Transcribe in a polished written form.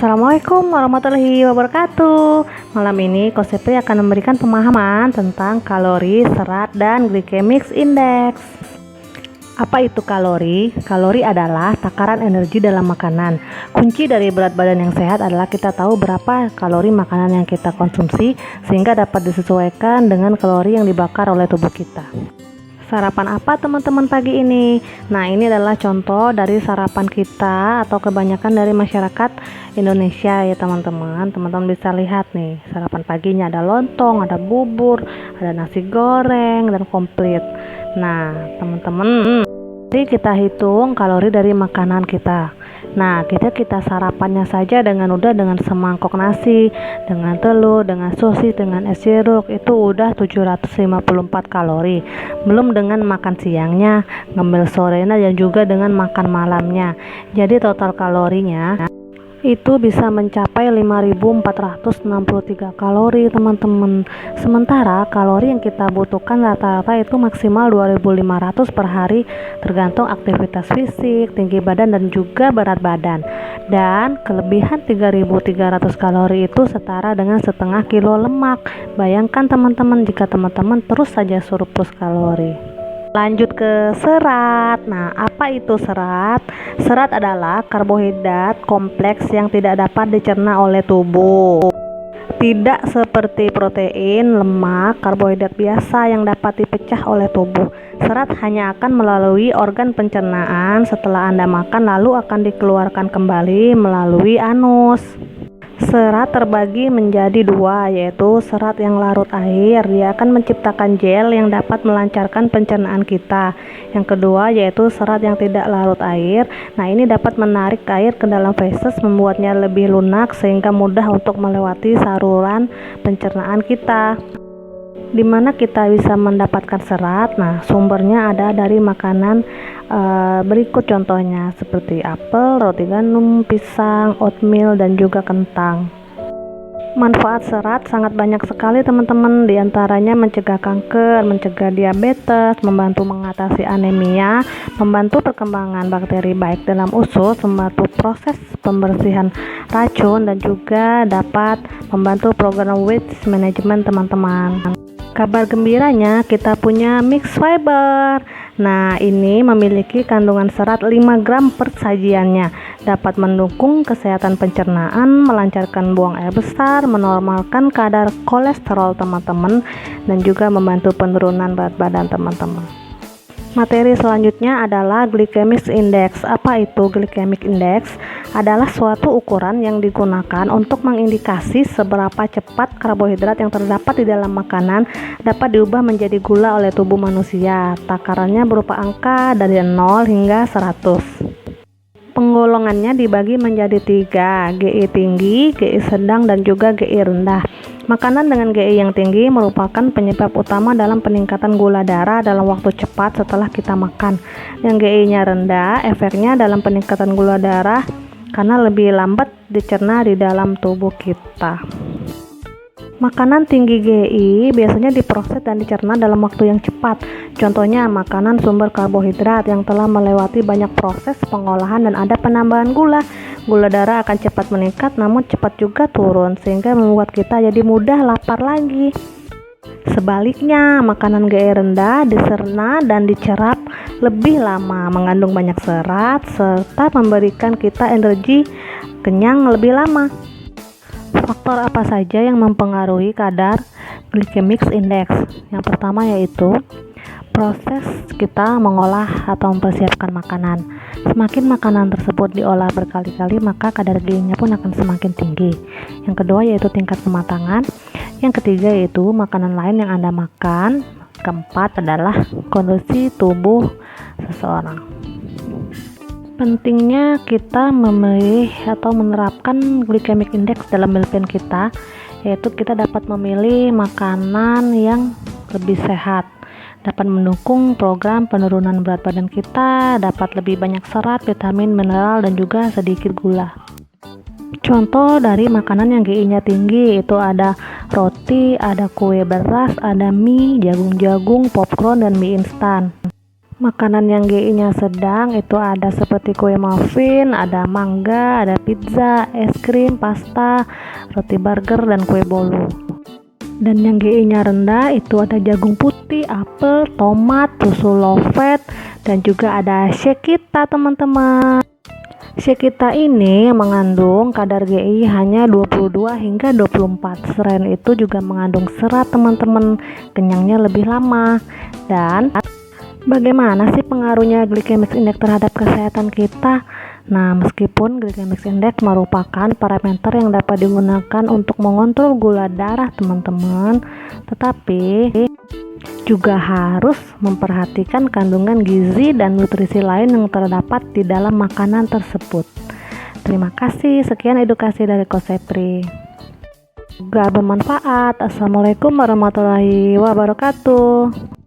Assalamualaikum warahmatullahi wabarakatuh. Malam ini Coach Sepri akan memberikan pemahaman tentang kalori, serat, dan glycemic index. Apa itu kalori? Kalori adalah takaran energi dalam makanan. Kunci dari berat badan yang sehat adalah kita tahu berapa kalori makanan yang kita konsumsi sehingga dapat disesuaikan dengan kalori yang dibakar oleh tubuh kita. Sarapan apa teman-teman pagi ini? Nah, ini adalah contoh dari sarapan kita atau kebanyakan dari masyarakat Indonesia ya teman-teman. Teman-teman bisa lihat nih, sarapan paginya ada lontong, ada bubur, ada nasi goreng, dan komplit. Nah, teman-teman, jadi kita hitung kalori dari makanan kita. Nah, kita sarapannya saja dengan semangkok nasi, dengan telur, dengan sosis, dengan es jeruk, itu udah 754 kalori. Belum dengan makan siangnya, ngemil sorenya, dan juga dengan makan malamnya. Jadi total kalorinya itu bisa mencapai 5.463 kalori teman-teman. Sementara kalori yang kita butuhkan rata-rata itu maksimal 2.500 per hari, tergantung aktivitas fisik, tinggi badan, dan juga berat badan. Dan kelebihan 3.300 kalori itu setara dengan setengah kilo lemak. Bayangkan teman-teman jika teman-teman terus saja surplus kalori. Lanjut ke serat. Nah, apa itu serat? Serat adalah karbohidrat kompleks yang tidak dapat dicerna oleh tubuh. Tidak seperti protein, lemak, karbohidrat biasa yang dapat dipecah oleh tubuh. Serat hanya akan melalui organ pencernaan setelah Anda makan, lalu akan dikeluarkan kembali melalui anus. Serat terbagi menjadi dua, yaitu serat yang larut air. Dia akan menciptakan gel yang dapat melancarkan pencernaan kita. Yang kedua yaitu serat yang tidak larut air. Nah, ini dapat menarik air ke dalam feses, membuatnya lebih lunak sehingga mudah untuk melewati saluran pencernaan kita. Di mana kita bisa mendapatkan serat? Nah, sumbernya ada dari makanan berikut contohnya, seperti apel, roti gandum, pisang, oatmeal, dan juga kentang. Manfaat serat sangat banyak sekali teman-teman, diantaranya mencegah kanker, mencegah diabetes, membantu mengatasi anemia, membantu perkembangan bakteri baik dalam usus, membantu proses pembersihan racun, dan juga dapat membantu program weight management teman-teman. Kabar gembiranya, kita punya mix fiber. Nah, ini memiliki kandungan serat 5 gram per sajiannya. Dapat mendukung kesehatan pencernaan, melancarkan buang air besar, menormalkan kadar kolesterol teman-teman, dan juga membantu penurunan berat badan teman-teman. Materi selanjutnya adalah glycemic index. Apa itu glycemic index? Adalah suatu ukuran yang digunakan untuk mengindikasi seberapa cepat karbohidrat yang terdapat di dalam makanan dapat diubah menjadi gula oleh tubuh manusia. Takarannya berupa angka dari 0 hingga 100. Penggolongannya dibagi menjadi 3, GI tinggi, GI sedang, dan juga GI rendah. Makanan dengan GI yang tinggi merupakan penyebab utama dalam peningkatan gula darah dalam waktu cepat setelah kita makan. Yang GI-nya rendah, efeknya dalam peningkatan gula darah karena lebih lambat dicerna di dalam tubuh kita. Makanan tinggi GI biasanya diproses dan dicerna dalam waktu yang cepat. Contohnya makanan sumber karbohidrat yang telah melewati banyak proses pengolahan dan ada penambahan gula. Gula darah akan cepat meningkat namun cepat juga turun, sehingga membuat kita jadi mudah lapar lagi. Sebaliknya, makanan GI rendah dicerna dan dicerap lebih lama, mengandung banyak serat serta memberikan kita energi kenyang lebih lama. Faktor apa saja yang mempengaruhi kadar glycemic index? Yang pertama yaitu proses kita mengolah atau mempersiapkan makanan. Semakin makanan tersebut diolah berkali-kali, maka kadar GI-nya pun akan semakin tinggi. Yang kedua yaitu tingkat kematangan. Yang ketiga yaitu makanan lain yang Anda makan. Keempat adalah kondisi tubuh seseorang. Pentingnya kita memilih atau menerapkan glycemic index dalam meal plan kita, yaitu kita dapat memilih makanan yang lebih sehat, dapat mendukung program penurunan berat badan kita, dapat lebih banyak serat, vitamin, mineral, dan juga sedikit gula. Contoh dari makanan yang GI-nya tinggi itu ada roti, ada kue beras, ada mie, jagung-jagung, popcorn, dan mie instan. Makanan yang GI-nya sedang itu ada seperti kue muffin, ada mangga, ada pizza, es krim, pasta, roti burger, dan kue bolu. Dan yang GI-nya rendah itu ada jagung putih, apel, tomat, susu low fat, dan juga ada Shakita teman-teman. Shakita ini mengandung kadar GI hanya 22 hingga 24. Selain itu juga mengandung serat teman-teman, kenyangnya lebih lama. Dan bagaimana sih pengaruhnya glycemic index terhadap kesehatan kita? Nah, meskipun glycemic index merupakan parameter yang dapat digunakan untuk mengontrol gula darah teman-teman, tetapi juga harus memperhatikan kandungan gizi dan nutrisi lain yang terdapat di dalam makanan tersebut. Terima kasih, sekian edukasi dari Coach Sepri. Semoga bermanfaat. Assalamualaikum warahmatullahi wabarakatuh.